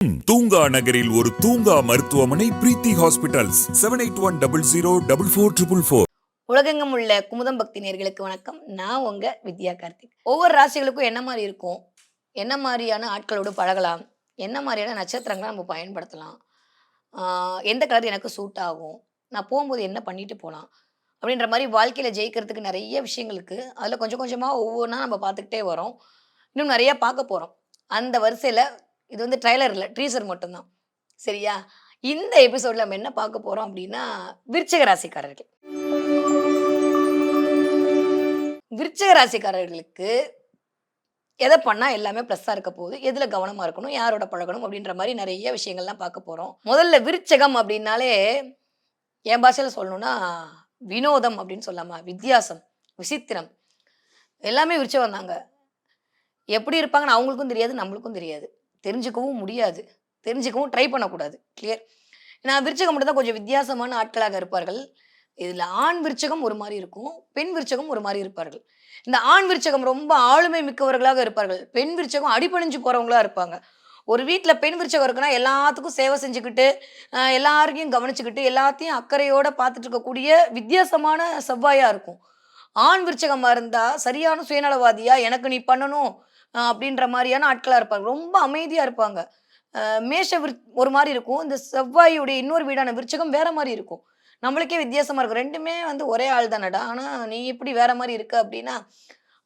தூங்கா நகரில் ஒரு தூங்கா மருத்துவமனை பிரீத்தி ஹாஸ்பிட்டல்ஸ் 7810044444. உலகெங்கும் உள்ள குமுதம் பக்தி நேர்களுக்கு வணக்கம். நான் உங்க வித்யா கார்த்திக். ஒவ்வொரு ராசிகளுக்கும் என்ன மாதிரி இருக்கும், என்ன மாதிரியான ஆட்களோடு பழகலாம், என்ன மாதிரியான நட்சத்திரங்களை நம்ம பயன்படுத்தலாம், எந்த கலர் எனக்கு சூட் ஆகும், நான் போகும்போது என்ன பண்ணிட்டு போகலாம் அப்படின்ற மாதிரி வாழ்க்கையில் ஜெயிக்கிறதுக்கு நிறைய விஷயங்கள் இருக்குது. அதில் கொஞ்சம் கொஞ்சமாக ஒவ்வொன்றா நம்ம பார்த்துக்கிட்டே வரோம். இன்னும் நிறைய பார்க்க போகிறோம். அந்த வரிசையில் இது வந்து ட்ரைலர் இல்லை, ட்ரீசர் மட்டும்தான். சரியா? இந்த எபிசோடில் நம்ம என்ன பார்க்க போகிறோம் அப்படின்னா, விருச்சிக ராசிக்காரர்கள். விருச்சிக ராசிக்காரர்களுக்கு எதை பண்ணால் எல்லாமே ப்ளஸ்ஸாக இருக்க போகுது, எதில் கவனமாக இருக்கணும், யாரோட பழகணும் அப்படின்ற மாதிரி நிறைய விஷயங்கள்லாம் பார்க்க போகிறோம். முதல்ல விருச்சகம் அப்படின்னாலே என் பாஷையில் சொல்லணும்னா வினோதம் அப்படின்னு சொல்லாமா, வித்தியாசம், விசித்திரம், எல்லாமே விருச்சகம் தாங்க. எப்படி இருப்பாங்கன்னு அவங்களுக்கும் தெரியாது, நம்மளுக்கும் தெரியாது, தெரிஞ்சுக்கவும் முடியாது, தெரிஞ்சுக்கவும் ட்ரை பண்ணக்கூடாது. கிளியர்? நான் விருச்சகம் மட்டும் தான் கொஞ்சம் வித்தியாசமான ஆட்களாக இருப்பார்கள். இதில் ஆண் விருச்சகம் ஒரு மாதிரி இருக்கும், பெண் விருச்சகம் ஒரு மாதிரி இருப்பார்கள். இந்த ஆண் விருச்சகம் ரொம்ப ஆளுமை மிக்கவர்களாக இருப்பார்கள், பெண் விருச்சகம் அடிபணிஞ்சு போகிறவங்களா இருப்பாங்க. ஒரு வீட்டில் பெண் விருச்சகம் இருக்குன்னா எல்லாத்துக்கும் சேவை செஞ்சுக்கிட்டு, எல்லாரையும் கவனிச்சுக்கிட்டு, எல்லாத்தையும் அக்கறையோடு பார்த்துட்டு இருக்கக்கூடிய வித்தியாசமான செவ்வாயாக இருக்கும். ஆண் விருச்சகமாக இருந்தால் சரியான சுயநலவாதியா, எனக்கு நீ பண்ணணும் அப்படின்ற மாதிரியான ஆட்களாக இருப்பாங்க. ரொம்ப அமைதியாக இருப்பாங்க. மேஷ ஒரு மாதிரி இருக்கும். இந்த செவ்வாயுடைய இன்னொரு வீடான விருச்சகம் வேற மாதிரி இருக்கும். நம்மளுக்கே வித்தியாசமா இருக்கும். 2மே வந்து ஒரே ஆள் தானடா, ஆனா நீ எப்படி வேற மாதிரி இருக்க அப்படின்னா,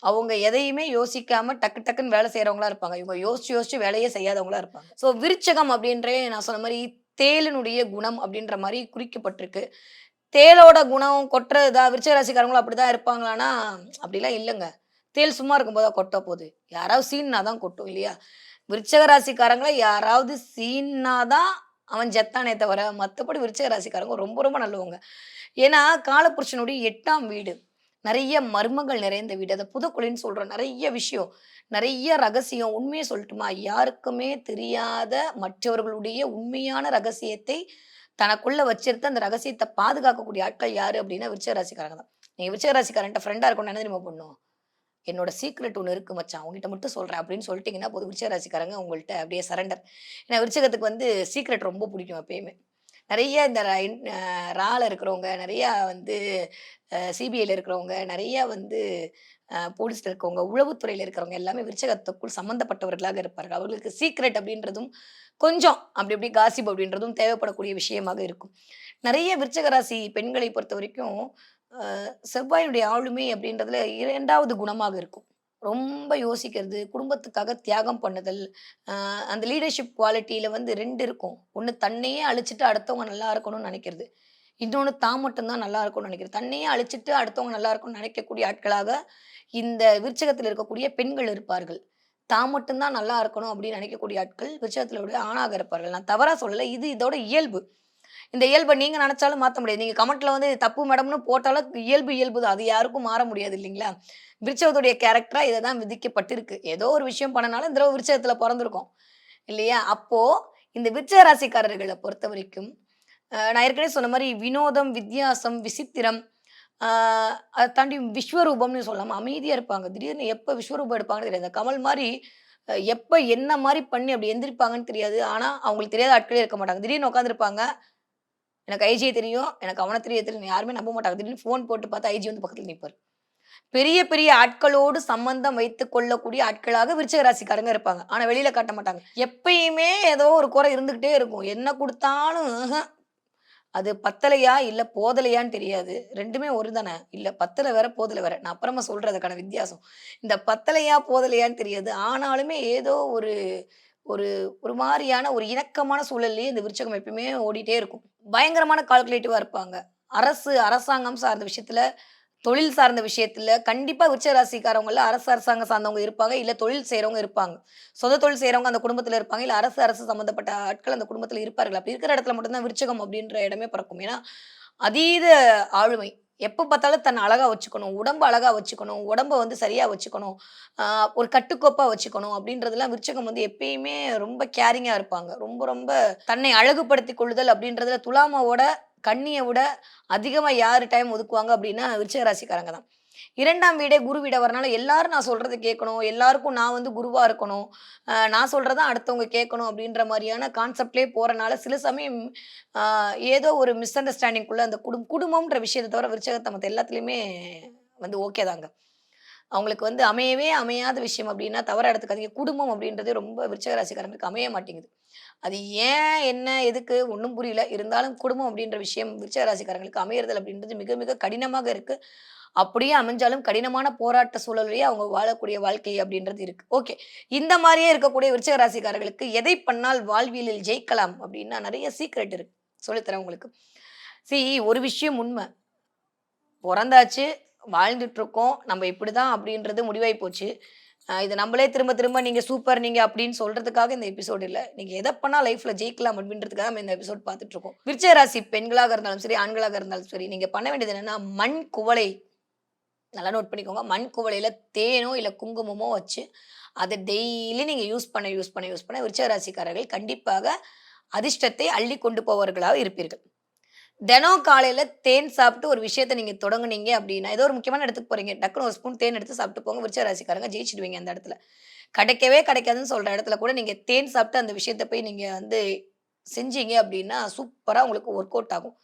அவங்க எதையுமே யோசிக்காம டக்கு டக்குன்னு வேலை செய்யறவங்களா இருப்பாங்க. இவங்க யோசிச்சு யோசிச்சு வேலையே செய்யாதவங்களா இருப்பாங்க. ஸோ விருச்சகம் அப்படின்றே நான் சொன்ன மாதிரி தேளினுடைய குணம் அப்படின்ற மாதிரி குறிக்கப்பட்டிருக்கு. தேளோட குணம் கொட்டுறதா விருச்சிக ராசிக்காரங்களும் அப்படிதான் இருப்பாங்களான்னா, அப்படிலாம் இல்லைங்க. தேள் சும்மா இருக்கும்போது தான் கொட்ட போகுது. யாராவது சீன்னா தான் கொட்டும் இல்லையா? விருச்சிக ராசிக்காரங்கள யாராவது சீன்னாதான் அவன் ஜெத்தானே தவிர, மத்தபடி விருச்சிக ராசிக்காரங்க ரொம்ப ரொம்ப நல்லவங்க. ஏன்னா, காலபுருஷனுடைய 8ஆம் வீடு. நெறைய மர்மங்கள் நிறைந்த வீடு. அத புதக்குழின்னு சொல்றோம். நெறைய விஷயம், நெறைய ரகசியம். உண்மைய சொல்லட்டுமா? யாருக்குமே தெரியாத மற்றவர்களுடைய உண்மையான ரகசியத்தை தனக்குள்ள வச்சிருந்து அந்த ரகசியத்த பாதுகாக்கக்கூடிய ஆட்கள் யாரு அப்படின்னா, விருச்சிக ராசிக்காரங்க தான். நீங்க விருச்சிக ராசிக்காரன்ட்ட ஃப்ரெண்டா இருக்கணும்னு என்ன தெரியுமா பண்ணணும்? என்னோட சீக்ரெட் ஒண்ணு இருக்கு மச்சான், உன்கிட்ட மட்டும் சொல்றேன் அப்படின்னு சொல்லிட்டீங்கன்னா போதும், விருச்சிக ராசிக்காரங்க உங்கள்ட்ட அப்படியே சரண்டர். ஏன்னா விருச்சிகத்துக்கு வந்து சீக்ரெட் ரொம்ப பிடிக்கும் எப்பயுமே. நெறைய இந்த ரால இருக்கிறவங்க, நெறையா வந்து சிபிஐல இருக்கிறவங்க, நெறையா வந்து போலீஸ்ல இருக்கவங்க, உளவுத்துறையில இருக்கிறவங்க எல்லாமே விருச்சகத்துக்குள் சம்மந்தப்பட்டவர்களாக இருப்பார்கள். அவர்களுக்கு சீக்ரெட் அப்படின்றதும், கொஞ்சம் அப்படி இப்படி காசிப் அப்படின்றதும் தேவைப்படக்கூடிய விஷயமாக இருக்கும். நெறைய விருச்சிக ராசி பெண்களை பொறுத்தவரைக்கும், செவ்வாயினுடைய ஆளுமை அப்படின்றதுல 2வது குணமாக இருக்கும். ரொம்ப யோசிக்கிறது, குடும்பத்துக்காக தியாகம் பண்ணுதல், அந்த லீடர்ஷிப் குவாலிட்டியில வந்து 2 இருக்கும். ஒண்ணு தன்னையே அழிச்சுட்டு அடுத்தவங்க நல்லா இருக்கணும்னு நெனைக்கிறது. இன்னொன்னு தான் மட்டும் தான் நல்லா இருக்கணும்னு நெனைக்கிறது. தன்னையே அழிச்சுட்டு அடுத்தவங்க நல்லா இருக்கணும்னு நெனைக்கக்கூடிய ஆட்களாக இந்த விருச்சிகத்தில இருக்கக்கூடிய பெண்கள் இருப்பார்கள். தான் மட்டும் தான் நல்லா இருக்கணும் அப்படின்னு நெனைக்கக்கூடிய ஆட்கள் விருச்சிகத்தில உள்ள ஆணாக இருப்பார்கள். நான் தவறா சொல்லல. இது இதோட இயல்பு. இந்த இயல்ப நீங்க நெனச்சாலும் மாத்த முடியாது. நீங்க கமெண்ட்ல வந்து தப்பு மேடம்னு போட்டாலும் இயல்பு இயல்பு தான். அது யாருக்கும் மாற முடியாது இல்லைங்களா? விருச்சகத்துடைய கேரக்டரா இத தான் விதிக்கப்பட்டிருக்கு. ஏதோ ஒரு விஷயம் பண்ணனால இந்த தடவ விருச்சகத்துல பொறந்திருக்கோம். இல்லையா? அப்போ இந்த விருச்சிக ராசிக்காரர்கள பொறுத்தவரைக்கும், நான் ஏற்கனவே சொன்ன மாரி வினோதம், வித்தியாசம், விசித்திரம், ஆ அத தாண்டி விஸ்வரூபம்னு சொல்லாம அமைதியா இருப்பாங்க. திடீர்னு எப்ப விஸ்வரூபம் எடுப்பாங்கன்னு தெரியாது. கமல் மாரி எப்ப என்ன மாரி பண்ணி அப்படி எந்திரிப்பாங்கன்னு தெரியாது. ஆனா, அவங்களுக்கு தெரியாத ஆட்களே இருக்க மாட்டாங்க. திடீர்னு உட்கார்ந்திருப்பாங்க. எனக்கு ஐஜிய தெரியும். எனக்கு அவன தெரியும். யாருமே நம்ப மாட்டாங்க. திடீர்னு ஃபோன் போட்டு பார்த்தா ஐஜி வந்து பக்கத்துல நிப்பாரு. பெரிய பெரிய ஆட்களோடு சம்பந்தம் வைத்துக் கொள்ளக்கூடிய ஆட்களாக விருச்சிக ராசிக்காரங்க இருப்பாங்க. ஆனா வெளியில காட்ட மாட்டாங்க. எப்பயுமே ஏதோ ஒரு குறை இருந்துகிட்டே இருக்கும். என்ன குடுத்தாலும் அது பத்தலையா, இல்ல போதலையான்னு தெரியாது. 2மே ஒரு தானே. இல்ல பத்தல வேற, போதல வேற. நான் அப்புறமா சொல்றேன் அதுக்கான வித்தியாசம். இந்த பத்தலையா, போதலையான்னு தெரியாது. ஆனாலுமே ஏதோ ஒரு ஒரு ஒரு மாரியான ஒரு இணக்கமான சூழல்லயே இந்த விருச்சகம் எப்பயுமே ஓடிட்டே இருக்கும். பயங்கரமான கால்குலேட்டிவா இருப்பாங்க. அரசாங்கம் சார்ந்த விஷயத்துல, தொழில் சார்ந்த விஷயத்துல கண்டிப்பா விருச்சிக ராசிக்காரவங்கள்ல அரசாங்கம் சார்ந்தவங்க இருப்பாங்க. இல்ல தொழில் செய்றவங்க இருப்பாங்க. சொந்த தொழில் செய்றவங்க அந்த குடும்பத்துல இருப்பாங்க. இல்ல அரசு சம்மந்தப்பட்ட ஆட்கள் அந்த குடும்பத்துல இருப்பார்கள். அப்படி இருக்கிற இடத்துல மட்டும் தான் விருச்சகம் அப்படின்ற இடமே பிறக்கும். ஏன்னா, அதீத ஆளுமை. எப்ப பார்த்தாலும் தன்ன அழகா வச்சுக்கணும். உடம்ப அழகா வச்சுக்கணும். உடம்ப வந்து சரியா வச்சுக்கணும். ஆ ஒரு கட்டுக்கோப்பா வச்சுக்கணும் அப்படின்றதெல்லாம் விருச்சகம் வந்து எப்பயுமே ரொம்ப கேரிங்கா இருப்பாங்க. ரொம்ப ரொம்ப தன்னை அழகுபடுத்திக் கொள்ளுதல் அப்படின்றதுல துலாமாவோட கன்னிய விட அதிகமா யாரு டைம் ஒதுக்குவாங்க அப்படின்னா, விருச்சிக ராசிக்காரங்க தான். 2ஆம் வீடே குரு வீடா வரனால எல்லாரும் நான் சொல்றத கேட்கணும். எல்லாருக்கும் நான் வந்து குருவா இருக்கணும். நான் சொல்றத அடுத்தவங்க கேட்கணும் அப்படின்ற மாரியான கான்செப்ட்லயே போறனால சில சமயம் அ ஏதோ ஒரு மிஸ் அண்டர்ஸ்டாண்டிங்குள்ள அந்த குடும்பம்ன்ற விஷயத்த தவிர விருச்சகத்த மத்த எல்லாத்துலயுமே வந்து ஓகே தாங்க. அவங்களுக்கு வந்து அமையவே அமையாத விஷயம் அப்படின்னா தவறா எடுத்துக்காதீங்க. குடும்பம் அப்படின்றது ரொம்ப விருச்சிக ராசிக்காரங்களுக்கு அமைய மாட்டேங்குது. அது ஏன், என்ன, எதுக்கு ஒண்ணும் புரியல. இருந்தாலும் குடும்பம் அப்படின்ற விஷயம் விருச்சிக ராசிக்காரங்களுக்கு அமையறதல் அப்படின்றது மிக, மிக கடினமாக இருக்கு. அப்படியே அமைஞ்சாலும் கடினமான போராட்ட சூழல்லயே அவங்க வாழக்கூடிய வாழ்க்கை அப்படின்றது இருக்கு. ஓகே. இந்த மாரியே இருக்கக்கூடிய விருச்சிக ராசிக்காரர்களுக்கு எதை பண்ணால் வாழ்வியலில் ஜெயிக்கலாம் அப்படின்னா நெறைய சீக்ரெட் இருக்கு. சொல்லித் தரேன் உங்களுக்கு. ஒரு விஷயம் உண்ம. பொறந்தாச்சு, வாழ்ந்துட்டு இருக்கோம். நம்ம இப்படிதான் அப்படின்றது முடிவாயி போச்சு. இத நம்மளே திரும்ப திரும்ப நீங்க சூப்பர் நீங்க அப்படின்னு சொல்றதுக்காக இந்த எபிசோட் இல்ல. நீங்க எத பண்ணா லைஃப்ல ஜெயிக்கலாம் அப்படின்றதுக்காக நம்ம இந்த எபிசோட் பார்த்துட்டு இருக்கோம். விருச்சிக ராசி பெண்களாக இருந்தாலும் சரி, ஆண்களாக இருந்தாலும் சரி, நீங்க பண்ண வேண்டியது என்னன்னா, மண் குவளை நல்லா நோட் பண்ணிக்கோங்க. மண் குவளையில தேனோ, இல்ல குங்குமமோ வச்சு, அத டெய்லி நீங்க யூஸ் பண்ண விருச்சிக ராசிக்காரர்கள் கண்டிப்பாக அதிர்ஷ்டத்தை அள்ளி கொண்டு போபவர்களாக இருப்பீர்கள். தினம் காலையில தேன் சாப்பிட்டு ஒரு விஷயத்த நீங்க தொடங்குனீங்க அப்படின்னா, ஏதோ ஒரு முக்கியமான இடத்துக்கு போறீங்க. டக்குனு ஒரு ஸ்பூன் தேன் எடுத்து சாப்பிட்டு போங்க. விருச்சிக ராசிக்காரங்க ஜெயிச்சுடுவீங்க அந்த இடத்துல. கிடைக்கவே கிடைக்காதுன்னு சொல்ற இடத்துல கூட நீங்க தேன் சாப்பிட்டு அந்த விஷயத்த போய் நீங்க வந்து செஞ்சீங்க அப்படின்னா, சூப்பரா உங்களுக்கு ஒர்க் அவுட் ஆகும்.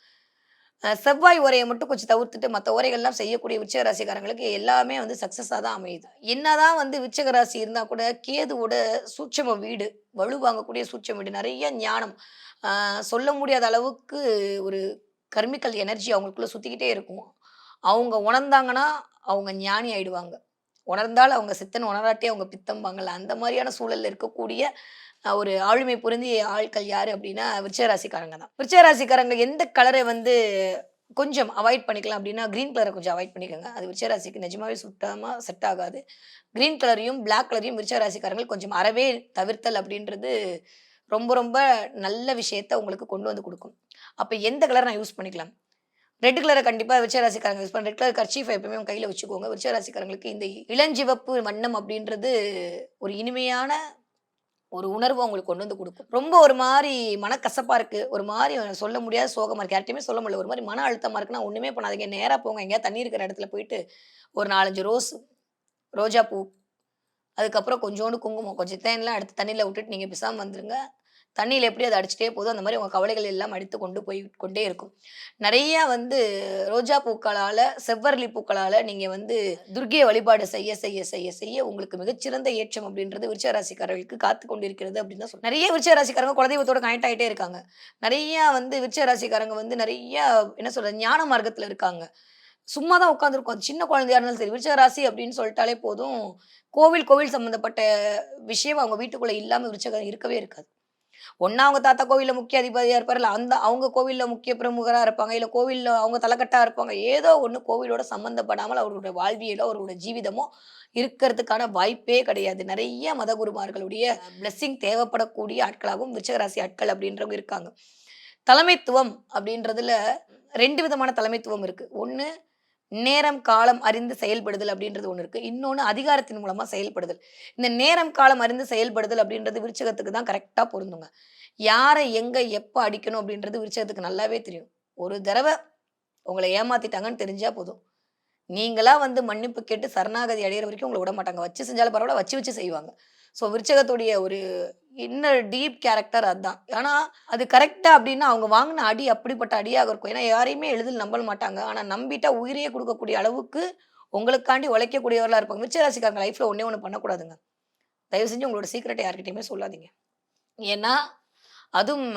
செவ்வாய் ஓரைய மட்டும் கொஞ்சம் தவிர்த்துட்டு மத்த ஓரைகள்லாம் செய்யக்கூடிய விருச்சிக ராசிக்காரங்களுக்கு எல்லாமே வந்து சக்சஸா தான் அமையுது. என்னதான் வந்து விருச்சிக ராசி இருந்தா கூட கேதுவோட சூட்சும வீடு, வலு வாங்கக்கூடிய சூட்சும வீடு, நெறைய ஞானம். ஆ சொல்ல முடியாத அளவுக்கு ஒரு கர்மிக்கல் எனர்ஜி அவங்களுக்குள்ள சுத்திக்கிட்டே இருக்கும். அவங்க உணர்ந்தாங்கன்னா, அவங்க ஞானி ஆயிடுவாங்க. உணர்ந்தால் அவங்க சித்தன், உணராட்டி அவங்க பித்தம்பாங்கல்ல. அந்த மாரியான சூழல்ல இருக்கக்கூடிய ஒரு ஆளுமை பொருந்திய ஆட்கள் யாரு அப்டின்னா, விருச்சிக ராசிக்காரங்க தான். விருச்சிக ராசிக்காரங்க எந்த கலர வந்து கொஞ்சம் அவாய்ட் பண்ணிக்கலாம் அப்டின்னா, கிரீன் கலர கொஞ்சம் அவாய்ட் பண்ணிக்கங்க. அது விருச்சிக ராசிக்கு நிஜமாவே சுத்தமா செட் ஆகாது. கிரீன் கலரையும், பிளாக் கலரையும் விருச்சிக ராசிக்காரங்கள் கொஞ்சம் அறவே தவிர்த்தல் அப்டின்றது ரொம்ப, ரொம்ப நல்ல விஷயத்த உங்களுக்கு கொண்டு வந்து குடுக்கும். அப்ப எந்த கலர் நான் யூஸ் பண்ணிக்கலாம்? ரெட் கலர கண்டிப்பா விருச்சிக ராசிக்காரங்க யூஸ் ரெட் கலர் கர்ச்சீஃப் எப்பவுமே உங்க கையில வச்சுக்கோங்க. விருச்சிக ராசிக்காரங்களுக்கு இந்த இளஞ்சிவப்பு வண்ணம் அப்டின்றது ஒரு இனிமையான ஒரு உணர்வு உங்களுக்கு கொண்டு வந்து குடுக்கும். ரொம்ப ஒரு மாரி மனக்கசப்பா இருக்கு. ஒரு மாரி சொல்ல முடியாத சோகமா இருக்கு. யார்ட்டயுமே சொல்ல முடியல. ஒரு மாரி மன அழுத்தமா இருக்குன்னா, ஒண்ணுமே பண்ணாதீங்க. நேரா போங்க. எங்கேயாவது தண்ணி இருக்கிற இடத்துல போயிட்டு, ஒரு 4, 5 ரோஜா பூ, அதுக்கப்புறம் கொஞ்சோண்டு குங்குமம், கொஞ்சம் தேன்லாம் எடுத்து தண்ணீல விட்டுட்டு நீங்க பேசாம வந்துருங்க. தண்ணீல எப்படி அது அடிச்சிட்டே போதோ, அந்த மாரி உங்க கவலைகள் எல்லாம் அடித்து கொண்டு போய் கொண்டே இருக்கும். நெறைய வந்து ரோஜா பூக்களால, செவ்வரளி பூக்களால நீங்க வந்து துர்க்கைய வழிபாடு செய்ய உங்களுக்கு மிகச்சிறந்த ஏற்றம் அப்படின்றது விருச்சிக ராசிக்காரர்களுக்கு காத்துக் கொண்டிருக்கிறது அப்படின்னு தான் சொல்லணும். நெறைய விருச்சிக ராசிக்காரங்க குலதெய்வத்தோட கனெக்ட் ஆயிட்டே இருக்காங்க. நெறைய வந்து விருச்சிக ராசிக்காரங்க வந்து நெறைய என்ன சொல்றது, ஞான மார்க்கத்துல இருக்காங்க. சும்மா தான் உட்கார்ந்துருக்கோம். அது சின்ன குழந்தையா இருந்தாலும் சரி, விருச்சிக ராசி அப்படின்னு சொல்லிட்டாலே போதும், கோவில் சம்மந்தப்பட்ட விஷயம் அவங்க வீட்டுக்குள்ள இல்லாம விருச்சகம் இருக்கவே இருக்காது. ஒண்ணா அவங்க தாத்தா கோவில்ல முக்கிய அதிபதியா இருப்பாரு. இல்ல அவங்க கோவில்ல முக்கிய பிரமுகரா இருப்பாங்க. இல்ல கோவில்ல அவங்க தலக்கட்டா இருப்பாங்க. ஏதோ ஒண்ணு கோவிலோட சம்மந்தப்படாமல் அவர்களுடைய வாழ்வியலோ, அவர்களுடைய ஜீவிதமோ இருக்கிறதுக்கான வாய்ப்பே கிடையாது. நெறைய மதகுருமார்களுடைய பிளெஸ்ஸிங் தேவைப்படக்கூடிய ஆட்களாகவும் விருச்சிக ராசி ஆட்கள் அப்படின்றவங்க இருக்காங்க. தலைமைத்துவம் அப்படின்றதுல 2 விதமான தலைமைத்துவம் இருக்கு. ஒண்ணு நேரம், காலம் அறிந்து செயல்படுதல் அப்படின்றது ஒண்ணு இருக்கு. இன்னொன்னு அதிகாரத்தின் மூலமா செயல்படுதல். இந்த நேரம், காலம் அறிந்து செயல்படுதல் அப்படின்றது விருச்சிகத்துக்கு தான் கரெக்ட்டா பொருந்துங்க. யார எங்க, எப்ப அடிக்கணும் அப்படின்றது விருச்சிகத்துக்கு நல்லாவே தெரியும். ஒரு தடவ உங்கள ஏமாத்திட்டாங்கன்னு தெரிஞ்சா போதும். நீங்களா வந்து மன்னிப்பு கேட்டு சரணாகதி அடையிற வரைக்கும் உங்கள விடமாட்டாங்க. வச்சு செஞ்சாலும் பரவால்ல, வச்சு செய்வாங்க. விருச்சகத்துடைய ஒரு இன்னர் டீப் கேரக்டர் அதான். ஆனா, அது கரெக்ட்டா அப்டின்னா, அவங்க வாங்குன அடி அப்படிப்பட்ட அடியாக இருக்கும். ஏன்னா, யாரையுமே எளிதில் நம்ப மாட்டாங்க. ஆனா, நம்பிட்டா உயிரையே குடுக்கக்கூடிய அளவுக்கு உங்களுக்காண்டி உழைக்கக்கூடியவர்களா இருப்பாங்க. விருச்சிக ராசிக்காரங்க லைஃப்ல ஒண்ணே ஒண்ணு பண்ணக்கூடாதுங்க. தயவு செஞ்சு உங்களோட சீக்ரெட்ட யார்கிட்டயுமே சொல்லாதீங்க. ஏன்னா, அதுவும்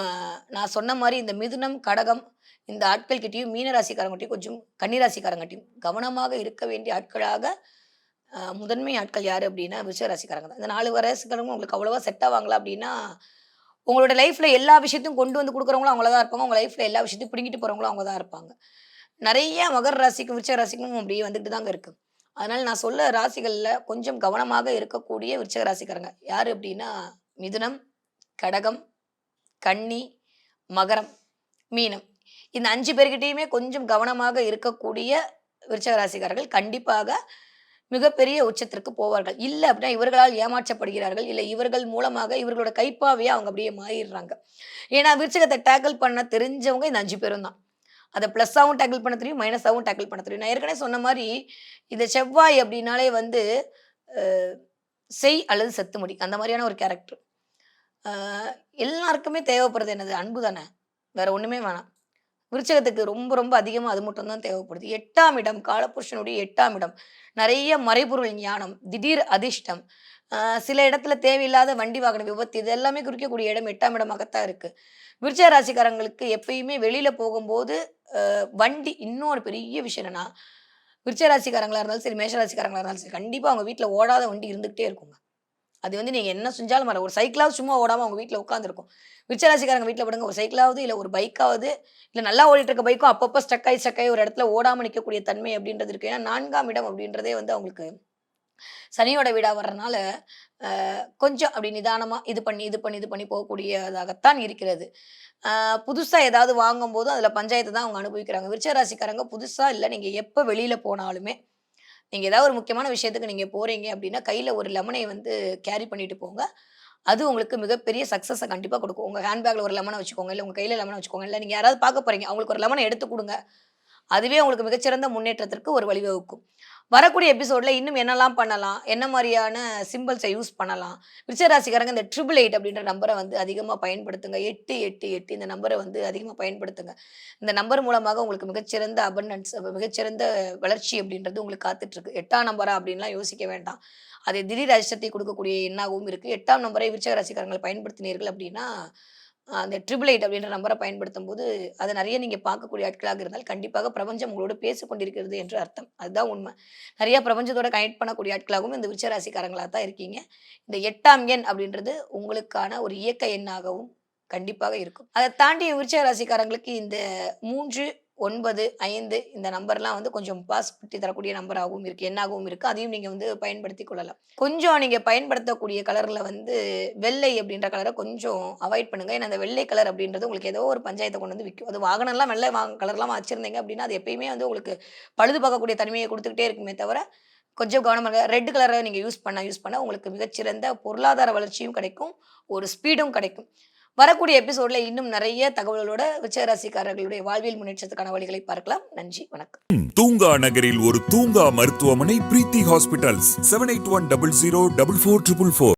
நான் சொன்ன மாரி இந்த மிதுனம், கடகம் இந்த ஆட்கள்கிட்டயும், மீன ராசிக்காரங்ககிட்டயும் கொஞ்சம் கன்னி ராசிக்காரங்ககிட்டயும் கவனமாக இருக்க வேண்டிய ஆட்களாக முதன்மை ஆட்கள் யாரு அப்டின்னா, விருச்சிக ராசிக்காரங்க தான். இந்த 4 ராசிக்காரங்களும் உங்களுக்கு அவ்வளவா செட் ஆவாங்களா அப்டின்னா, உங்களோட லைஃப்ல எல்லா விஷயத்தையும் கொண்டு வந்து குடுக்குறவங்களும் அவங்களா தான் இருப்பாங்க. உங்க லைஃப்ல எல்லா விஷயத்தையும் பிடுங்கிட்டு போறவங்களும் அவங்க தான் இருப்பாங்க. நெறைய மகர ராசிக்கும், விருச்சிக ராசிக்கும் அப்டியே வந்துட்டு தாங்க இருக்கு. அதனால நான் சொல்ல ராசிகள்ல கொஞ்சம் கவனமாக இருக்கக்கூடிய விருச்சிக ராசிக்காரங்க. யாரு அப்டின்னா, மிதுனம், கடகம், கன்னி, மகரம், மீனம். இந்த 5 பேர்கிட்டயுமே கொஞ்சம் கவனமாக இருக்கக்கூடிய விருச்சிக ராசிக்காரர்கள் கண்டிப்பாக மிகப்பெரிய உச்சத்திற்கு போவார்கள். இல்ல அப்படின்னா இவர்களால் ஏமாற்றப்படுகிறார்கள். இல்ல இவர்கள் மூலமாக இவர்களோட கைப்பாவையா அவங்க அப்படியே மாறிடுறாங்க. ஏன்னா விருச்சிகத்த டேக்கிள் பண்ண தெரிஞ்சவங்க இந்த 5 பேரும் தான். அதை ப்ளஸ்ஸாகவும் டேக்கிள் பண்ண தெரியும், மைனஸாகவும் டேக்கிள் பண்ண தெரியும். நான் ஏற்கனவே சொன்ன மாரி, இந்த செவ்வாய் அப்படின்னாலே வந்து அ செய் அல்லது செத்து முடி. அந்த மாரியான ஒரு கேரக்டர். அ எல்லாருக்குமே தேவைப்படுறது என்னது? அன்பு தானே. வேற ஒண்ணுமே வேணாம். விருச்சகத்துக்கு ரொம்ப ரொம்ப அதிகமா அது மட்டும் தான் தேவைப்படுது. 8ஆம் இடம், காலபுருஷனுடைய 8ஆம் இடம். நெறைய மறைபொருள் ஞானம், திடீர் அதிர்ஷ்டம், அ சில இடத்துல தேவையில்லாத வண்டி வாகன விபத்து, இது எல்லாமே குறிக்கக்கூடிய இடம் 8ஆம் இடமாகத்தான் இருக்கு. விருச்சிக ராசிக்காரங்களுக்கு எப்பயுமே வெளியில போகும்போது, வண்டி இன்னொரு பெரிய விஷயம் என்னன்னா, விருச்சிக ராசிக்காரங்களா இருந்தாலும் சரி, மேஷ ராசிக்காரங்களா இருந்தாலும் சரி, கண்டிப்பா அவங்க வீட்ல ஓடாத வண்டி இருந்துகிட்டே இருக்குங்க. அது வந்து நீங்க என்ன செஞ்சாலும் ஒரு சைக்கிளாவது சும்மா ஓடாம அவங்க வீட்ல உட்காந்துருக்கும். விருச்சிக ராசிக்காரங்க வீட்ல பாருங்க ஒரு சைக்கிளாவது, இல்ல ஒரு பைக்காவது, இல்ல நல்லா ஓடிட்டு இருக்க பைக்கும் அப்பப்ப ஸ்டக் ஆயி ஒரு இடத்துல ஓடாம நிக்கக்கூடிய தன்மை அப்படின்றது இருக்கு. ஏன்னா 4ஆம் இடம் அப்படின்றதே வந்து அவங்களுக்கு சனியோட வீடா வர்றனால, கொஞ்சம் அப்படி நிதானமா இது பண்ணி போகக்கூடியதாகத்தான் இருக்கிறது. அ புதுசா ஏதாவது வாங்கும்போது அதில பஞ்சாயத்த தான் அவங்க அனுபவிக்கிறாங்க. விருச்சிக ராசிக்காரங்க புதுசா இல்ல, நீங்க எப்ப வெளியில போனாலுமே, நீங்க ஏதாவது ஒரு முக்கியமான விஷயத்துக்கு நீங்க போறீங்க அப்படின்னா, கையில ஒரு லெமனை வந்து கேரி பண்ணிட்டு போங்க. அது உங்களுக்கு மிகப்பெரிய சக்சஸ கண்டிப்பா குடுக்கும். உங்க ஹேண்ட் பேக்ல ஒரு லெமன வச்சுக்கோங்க. இல்ல உங்க கையில லெமன வச்சுக்கோங்க. இல்ல நீங்க யாராவது பார்க்க போறீங்க. அவங்களுக்கு ஒரு லெமன எடுத்து குடுங்க. அதுவே உங்களுக்கு மிகச்சிறந்த முன்னேற்றத்திற்கு ஒரு வழிவகுக்கும். வரக்கூடிய எபிசோட்ல இன்னும் என்னலாம் பண்ணலாம்? என்ன மாரியான சிம்பல்ஸ யூஸ் பண்ணலாம்? விருச்சிக ராசிக்காரங்க இந்த 888 அப்படின்ற நம்பர வந்து அதிகமா பயன்படுத்துங்க. 888 இந்த நம்பர வந்து அதிகமா பயன்படுத்துங்க. இந்த நம்பர் மூலமாக உங்களுக்கு மிகச்சிறந்த அபண்டன்ஸ், மிகச்சிறந்த வளர்ச்சி அப்படின்றது உங்களுக்கு காத்துட்டு இருக்கு. 8ஆம் நம்பரா அப்படின்லாம் யோசிக்க வேண்டாம். அது திடீர் அதிர்ஷ்டத்தை கொடுக்கக்கூடிய எண்ணாகவும் இருக்கு. 8ஆம் நம்பரை விருச்சிக ராசிக்காரங்கள் பயன்படுத்தினீர்கள் அப்படின்னா, அந்த 888 அப்படின்ற நம்பர பயன்படுத்தும்போது, அத நெறைய நீங்க பார்க்கக்கூடிய ஆட்களாக இருந்தால், கண்டிப்பாக பிரபஞ்சம் உங்களோடு பேசிக் கொண்டிருக்கிறது என்று அர்த்தம். அதுதான் உண்ம. நெறைய பிரபஞ்சத்தோட கனெக்ட் பண்ணக்கூடிய ஆட்களாகவும் இந்த விருச்சிக ராசிக்காரங்களா தான் இருக்கீங்க. இந்த 8ஆம் எண் அப்படின்றது உங்களுக்கான ஒரு இயக்க எண்ணாகவும் கண்டிப்பாக இருக்கும். அத தாண்டி விருச்சிக ராசிக்காரங்களுக்கு இந்த 3, 9, 5 இந்த நம்பர்லாம் வந்து கொஞ்சம் பாசிட்டிவிட்டி தரக்கூடிய நம்பராகவும் இருக்கு. எண்ணாகவும் இருக்கு. அதையும் நீங்க வந்து பயன்படுத்திக் கொள்ளலாம். கொஞ்சம் நீங்க பயன்படுத்தக்கூடிய கலர்ல வந்து வெள்ளை அப்படின்ற கலர கொஞ்சம் அவாய்ட் பண்ணுங்க. ஏன்னா, அந்த வெள்ளை கலர் அப்படின்றது உங்களுக்கு ஏதோ ஒரு பஞ்சாயத்த கொண்டு வந்து விக்கும். அது வாகனம்லாம் வெள்ளை கலர்லாம் வச்சிருந்தீங்க அப்படின்னா, அது எப்பயுமே வந்து உங்களுக்கு பழுது பார்க்கக்கூடிய தன்மைய குடுத்துக்கிட்டே இருக்குமே தவிர, கொஞ்சம் கவனமா இருங்க. ரெட் கலர நீங்க யூஸ் பண்ண உங்களுக்கு மிகச்சிறந்த பொருளாதார வளர்ச்சியும் கிடைக்கும். ஒரு ஸ்பீடும் கிடைக்கும். வரக்கூடிய எபிசோட்ல இன்னும் நெறைய தகவல்களோட விருச்சிக ராசிக்காரர்களுடைய வாழ்வியல் முன்னேற்றத்துக்கான வழிகளை பார்க்கலாம். நன்றி, வணக்கம். தூங்கா நகரில் ஒரு தூங்கா மருத்துவமனை பிரீத்தி ஹாஸ்பிட்டல்ஸ் 7810044444